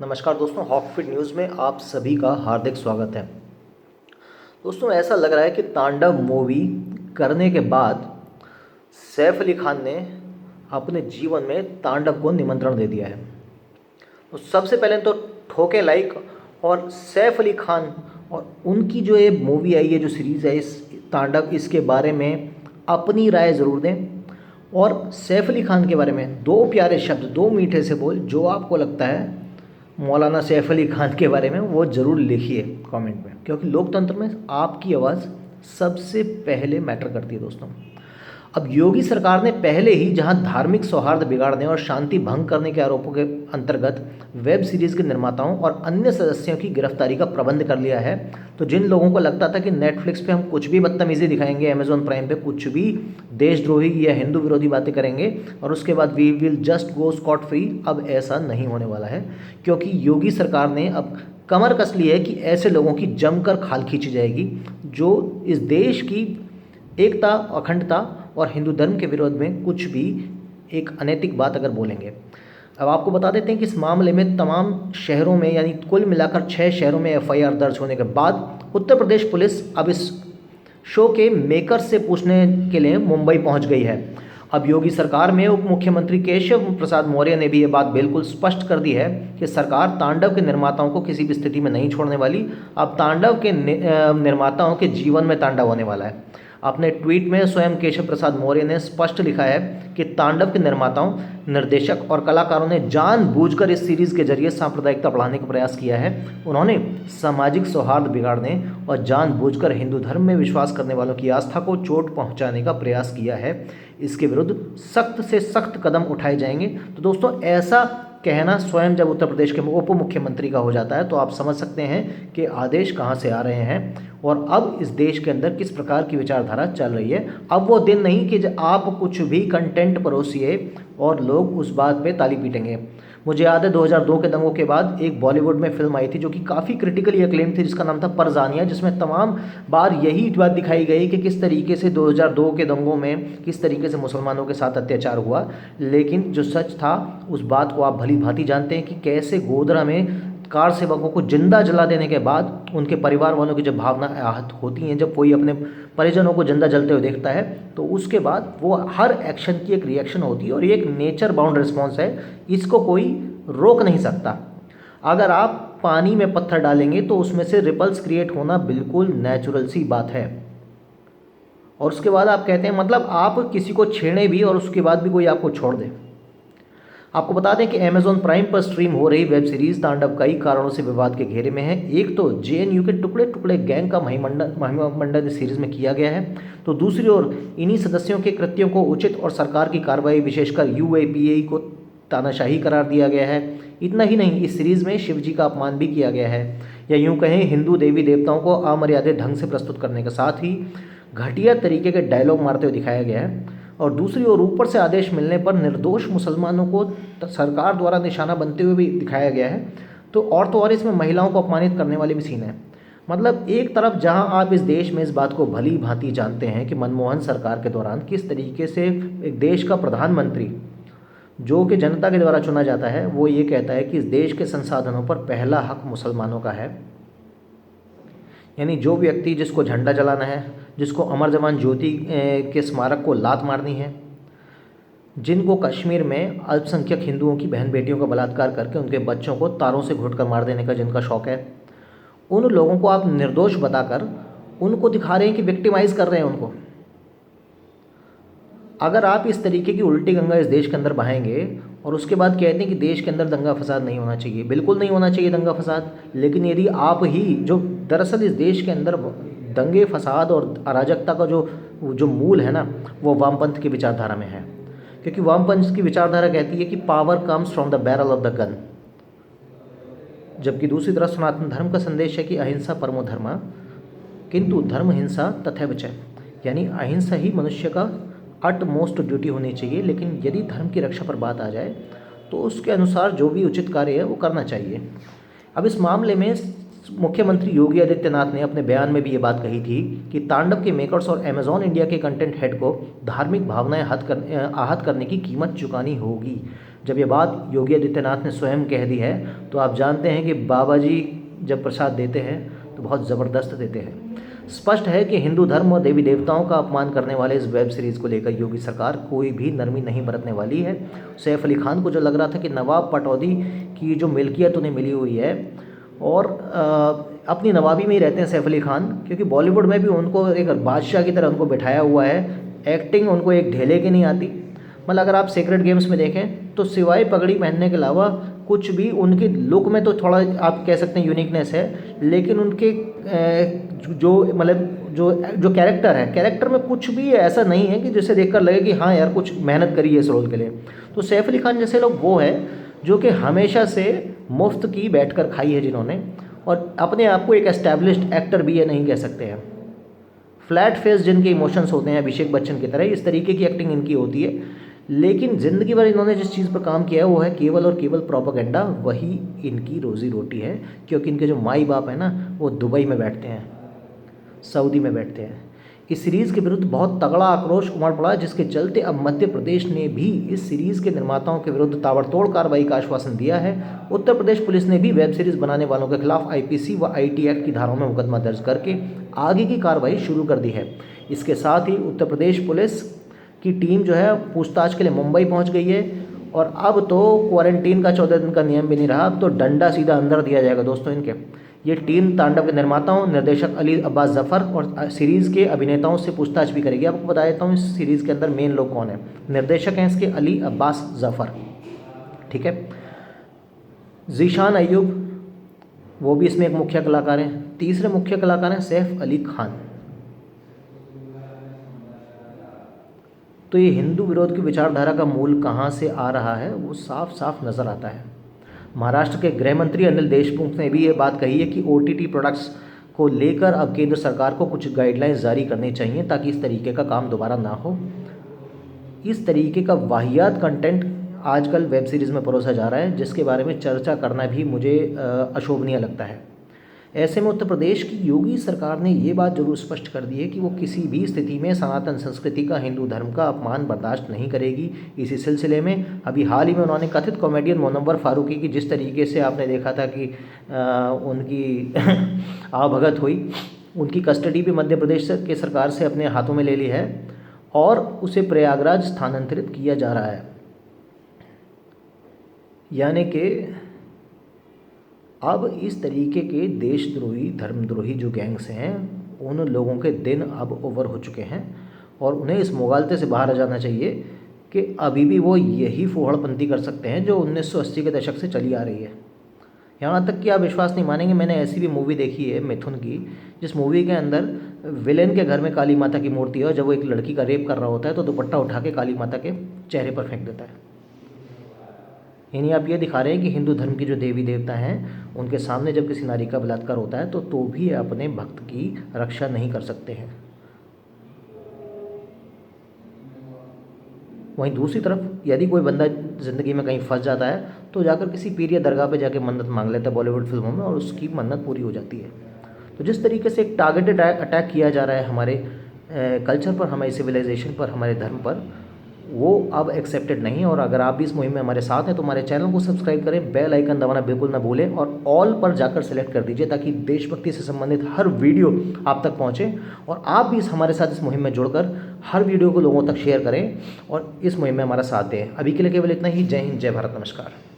नमस्कार दोस्तों, हॉकफिट न्यूज़ में आप सभी का हार्दिक स्वागत है। दोस्तों, ऐसा लग रहा है कि तांडव मूवी करने के बाद सैफ अली खान ने अपने जीवन में तांडव को निमंत्रण दे दिया है। तो सबसे पहले तो ठोके लाइक और सैफ अली खान और उनकी जो ये मूवी आई है, जो सीरीज़ है इस तांडव, इसके बारे में अपनी राय ज़रूर दें। और सैफ अली खान के बारे में दो प्यारे शब्द, दो मीठे से बोल जो आपको लगता है मौलाना सैफ अली खान के बारे में, वो ज़रूर लिखिए कमेंट में, क्योंकि लोकतंत्र में आपकी आवाज़ सबसे पहले मैटर करती है दोस्तों। अब योगी सरकार ने पहले ही जहां धार्मिक सौहार्द बिगाड़ने और शांति भंग करने के आरोपों के अंतर्गत वेब सीरीज़ के निर्माताओं और अन्य सदस्यों की गिरफ्तारी का प्रबंध कर लिया है, तो जिन लोगों को लगता था कि नेटफ्लिक्स पे हम कुछ भी बदतमीज़ी दिखाएंगे, अमेजॉन प्राइम पे कुछ भी देशद्रोही या हिंदू विरोधी बातें करेंगे और उसके बाद we will just go scot free, अब ऐसा नहीं होने वाला है। क्योंकि योगी सरकार ने अब कमर कस ली है कि ऐसे लोगों की जमकर खाल खींची जाएगी जो इस देश की एकता, अखंडता और हिंदू धर्म के विरोध में कुछ भी एक अनैतिक बात अगर बोलेंगे। अब आपको बता देते हैं कि इस मामले में तमाम शहरों में, यानी कुल मिलाकर 6 शहरों में एफआईआर दर्ज होने के बाद उत्तर प्रदेश पुलिस अब इस शो के मेकर्स से पूछने के लिए मुंबई पहुंच गई है। अब योगी सरकार में उप मुख्यमंत्री केशव प्रसाद मौर्य ने भी ये बात बिल्कुल स्पष्ट कर दी है कि सरकार तांडव के निर्माताओं को किसी भी स्थिति में नहीं छोड़ने वाली। अब तांडव के निर्माताओं के जीवन में तांडव होने वाला है। अपने ट्वीट में स्वयं केशव प्रसाद मौर्य ने स्पष्ट लिखा है कि तांडव के निर्माताओं, निर्देशक और कलाकारों ने जानबूझकर इस सीरीज़ के जरिए सांप्रदायिकता बढ़ाने का प्रयास किया है। उन्होंने सामाजिक सौहार्द बिगाड़ने और जानबूझकर हिंदू धर्म में विश्वास करने वालों की आस्था को चोट पहुंचाने का प्रयास किया है। इसके विरुद्ध सख्त से सख्त कदम उठाए जाएंगे। तो दोस्तों, ऐसा कहना स्वयं जब उत्तर प्रदेश के उप मुख्यमंत्री का हो जाता है तो आप समझ सकते हैं कि आदेश कहां से आ रहे हैं और अब इस देश के अंदर किस प्रकार की विचारधारा चल रही है। अब वो दिन नहीं कि आप कुछ भी कंटेंट परोसिए और लोग उस बात पे ताली पीटेंगे। मुझे याद है 2002 के दंगों के बाद एक बॉलीवुड में फिल्म आई थी जो कि काफ़ी क्रिटिकली अक्लेम थी, जिसका नाम था परजानिया, जिसमें तमाम बार यही बात दिखाई गई कि किस तरीके से 2002 के दंगों में किस तरीके से मुसलमानों के साथ अत्याचार हुआ। लेकिन जो सच था उस बात को आप भली भांति जानते हैं कि कैसे गोधरा में कार सेवकों को जिंदा जला देने के बाद उनके परिवार वालों की जब भावना आहत होती हैं, जब कोई अपने परिजनों को जिंदा जलते हुए देखता है, तो उसके बाद वो हर एक्शन की एक रिएक्शन होती है और ये एक नेचर बाउंड रिस्पॉन्स है। इसको कोई रोक नहीं सकता। अगर आप पानी में पत्थर डालेंगे तो उसमें से रिपल्स क्रिएट होना बिल्कुल नेचुरल सी बात है। और उसके बाद आप कहते हैं मतलब आप किसी को छेड़े भी और उसके बाद भी कोई आपको छोड़ दे। आपको बता दें कि अमेजॉन प्राइम पर स्ट्रीम हो रही वेब सीरीज तांडव कई कारणों से विवाद के घेरे में है। एक तो जेएनयू के टुकड़े टुकड़े गैंग का महिमामंडन इस सीरीज में किया गया है, तो दूसरी ओर इन्हीं सदस्यों के कृत्यों को उचित और सरकार की कार्रवाई, विशेषकर यूएपीए को तानाशाही करार दिया गया है। इतना ही नहीं, इस सीरीज़ में शिव जी का अपमान भी किया गया है, या यूँ कहें हिंदू देवी देवताओं को अमर्यादित ढंग से प्रस्तुत करने के साथ ही घटिया तरीके के डायलॉग मारते हुए दिखाया गया है। और दूसरी ओर ऊपर से आदेश मिलने पर निर्दोष मुसलमानों को सरकार द्वारा निशाना बनते हुए भी दिखाया गया है। तो और इसमें महिलाओं को अपमानित करने वाले भी सीन है। मतलब एक तरफ जहां आप इस देश में इस बात को भली भांति जानते हैं कि मनमोहन सरकार के दौरान किस तरीके से एक देश का प्रधानमंत्री, जो कि जनता के द्वारा चुना जाता है, वो ये कहता है कि इस देश के संसाधनों पर पहला हक मुसलमानों का है। यानी जो व्यक्ति, जिसको झंडा जलाना है, जिसको अमर जवान ज्योति के स्मारक को लात मारनी है, जिनको कश्मीर में अल्पसंख्यक हिंदुओं की बहन बेटियों का बलात्कार करके उनके बच्चों को तारों से घोंट कर मार देने का जिनका शौक़ है, उन लोगों को आप निर्दोष बताकर उनको दिखा रहे हैं कि विक्टिमाइज़ कर रहे हैं उनको। अगर आप इस तरीके की उल्टी गंगा इस देश के अंदर बहाएंगे और उसके बाद कहते हैं कि देश के अंदर दंगा फसाद नहीं होना चाहिए, बिल्कुल नहीं होना चाहिए दंगा फसाद। लेकिन यदि आप ही, जो दरअसल इस देश के अंदर दंगे फसाद और अराजकता का जो मूल है ना, वो वामपंथ की विचारधारा में है। क्योंकि वामपंथ की विचारधारा कहती है कि power comes from the barrel of the gun, जबकि दूसरी तरफ सनातन धर्म का संदेश है कि अहिंसा परमो धर्मा, किंतु धर्म हिंसा तथैव च, यानी अहिंसा ही मनुष्य का अटमोस्ट ड्यूटी होनी चाहिए। लेकिन यदि धर्म की रक्षा पर बात आ जाए तो उसके अनुसार जो भी उचित कार्य है वो करना चाहिए। अब इस मामले में मुख्यमंत्री योगी आदित्यनाथ ने अपने बयान में भी ये बात कही थी कि तांडव के मेकर्स और अमेजॉन इंडिया के कंटेंट हेड को धार्मिक भावनाएं आहत करने की कीमत चुकानी होगी। जब ये बात योगी आदित्यनाथ ने स्वयं कह दी है तो आप जानते हैं कि बाबा जी जब प्रसाद देते हैं तो बहुत ज़बरदस्त देते हैं। स्पष्ट है कि हिंदू धर्म और देवी देवताओं का अपमान करने वाले इस वेब सीरीज़ को लेकर योगी सरकार कोई भी नरमी नहीं बरतने वाली है। सैफ अली खान को जो लग रहा था कि नवाब पटौदी की जो मिल्कियत उन्हें मिली हुई है और अपनी नवाबी में ही रहते हैं सैफ अली खान, क्योंकि बॉलीवुड में भी उनको एक बादशाह की तरह उनको बिठाया हुआ है। एक्टिंग उनको एक ढेले की नहीं आती। मतलब अगर आप सीक्रेट गेम्स में देखें तो सिवाय पगड़ी पहनने के अलावा कुछ भी उनके लुक में तो थोड़ा आप कह सकते हैं यूनिकनेस है, लेकिन उनके जो मतलब जो कैरेक्टर है, कैरेक्टर में कुछ भी ऐसा नहीं है कि जिसे देखकर लगे कि हाँ यार कुछ मेहनत करी है इस रोल के लिए। तो सैफ अली खान जैसे लोग वो है जो कि हमेशा से मुफ्त की बैठकर खाई है जिन्होंने, और अपने आप को एक एस्टैब्लिश्ड एक्टर भी ये नहीं कह सकते हैं। फ्लैट फेस जिनके इमोशंस होते हैं अभिषेक बच्चन की तरह, इस तरीके की एक्टिंग इनकी होती है। लेकिन ज़िंदगी भर इन्होंने जिस चीज़ पर काम किया है वो है केवल और केवल प्रोपेगेंडा, वही इनकी रोज़ी रोटी है। क्योंकि इनके जो माई बाप हैं ना वो दुबई में बैठते हैं, सऊदी में बैठते हैं। इस सीरीज़ के विरुद्ध बहुत तगड़ा आक्रोश उमड़ पड़ा, जिसके चलते अब मध्य प्रदेश ने भी इस सीरीज़ के निर्माताओं के विरुद्ध ताबड़तोड़ कार्रवाई का आश्वासन दिया है। उत्तर प्रदेश पुलिस ने भी वेब सीरीज़ बनाने वालों के खिलाफ आईपीसी व आईटी एक्ट की धाराओं में मुकदमा दर्ज करके आगे की कार्रवाई शुरू कर दी है। इसके साथ ही उत्तर प्रदेश पुलिस की टीम जो है पूछताछ के लिए मुंबई पहुंच गई है, और अब तो क्वारंटीन का 14 दिन का नियम भी नहीं रहा, अब तो डंडा सीधा अंदर दिया जाएगा दोस्तों इनके। ये टीम तांडव के निर्माताओं निर्देशक अली अब्बास जफ़र और सीरीज़ के अभिनेताओं से पूछताछ भी करेगी। आपको बता देता हूँ इस सीरीज़ के अंदर मेन लोग कौन है। निर्देशक हैं इसके अली अब्बास जफ़र, ठीक है। ज़ीशान अय्यूब वो भी इसमें एक मुख्य कलाकार हैं। तीसरे मुख्य कलाकार हैं सैफ अली खान। तो ये हिंदू विरोध की विचारधारा का मूल कहाँ से आ रहा है वो साफ साफ नज़र आता है। महाराष्ट्र के गृह मंत्री अनिल देशमुख ने भी ये बात कही है कि ओटीटी प्रोडक्ट्स को लेकर अब केंद्र सरकार को कुछ गाइडलाइंस जारी करनी चाहिए ताकि इस तरीके का काम दोबारा ना हो। इस तरीके का वाहियात कंटेंट आजकल वेब सीरीज़ में परोसा जा रहा है, जिसके बारे में चर्चा करना भी मुझे अशोभनीय लगता है। ऐसे में उत्तर प्रदेश की योगी सरकार ने ये बात जरूर स्पष्ट कर दी है कि वो किसी भी स्थिति में सनातन संस्कृति का, हिंदू धर्म का अपमान बर्दाश्त नहीं करेगी। इसी सिलसिले में अभी हाल ही में उन्होंने कथित कॉमेडियन मुनव्वर फारूकी की जिस तरीके से आपने देखा था कि उनकी आवभगत हुई, उनकी कस्टडी भी मध्य प्रदेश के सरकार से अपने हाथों में ले ली है और उसे प्रयागराज स्थानांतरित किया जा रहा है। यानी कि अब इस तरीके के देशद्रोही, धर्मद्रोही जो गैंग्स हैं उन लोगों के दिन अब ओवर हो चुके हैं और उन्हें इस मुगालते से बाहर आ जाना चाहिए कि अभी भी वो यही फोहड़पंती कर सकते हैं जो 1980 के दशक से चली आ रही है। यहाँ तक कि आप विश्वास नहीं मानेंगे, मैंने ऐसी भी मूवी देखी है मिथुन की, जिस मूवी के अंदर विलेन के घर में काली माता की मूर्ति है और जब वो एक लड़की का रेप कर रहा होता है तो दुपट्टा उठा के काली माता के चेहरे पर फेंक देता है। यानी आप ये दिखा रहे हैं कि हिंदू धर्म की जो देवी देवता हैं उनके सामने जब किसी नारी का बलात्कार होता है तो भी अपने भक्त की रक्षा नहीं कर सकते हैं। वहीं दूसरी तरफ यदि कोई बंदा ज़िंदगी में कहीं फंस जाता है तो जाकर किसी पीर या दरगाह पे जाके मन्नत मांग लेता है बॉलीवुड फिल्मों में और उसकी मन्नत पूरी हो जाती है। तो जिस तरीके से एक टारगेटेड अटैक किया जा रहा है हमारे कल्चर पर, हमारे सिविलाइजेशन पर, हमारे धर्म पर, वो अब एक्सेप्टेड नहीं है। और अगर आप भी इस मुहिम में हमारे साथ हैं तो हमारे चैनल को सब्सक्राइब करें, बेल आइकन दबाना बिल्कुल ना भूलें और ऑल पर जाकर सेलेक्ट कर दीजिए ताकि देशभक्ति से संबंधित हर वीडियो आप तक पहुंचे और आप भी हमारे साथ इस मुहिम में जुड़कर हर वीडियो को लोगों तक शेयर करें और इस मुहिम में हमारा साथ दें। अभी के लिए केवल इतना ही। जय हिंद, जय भारत, नमस्कार।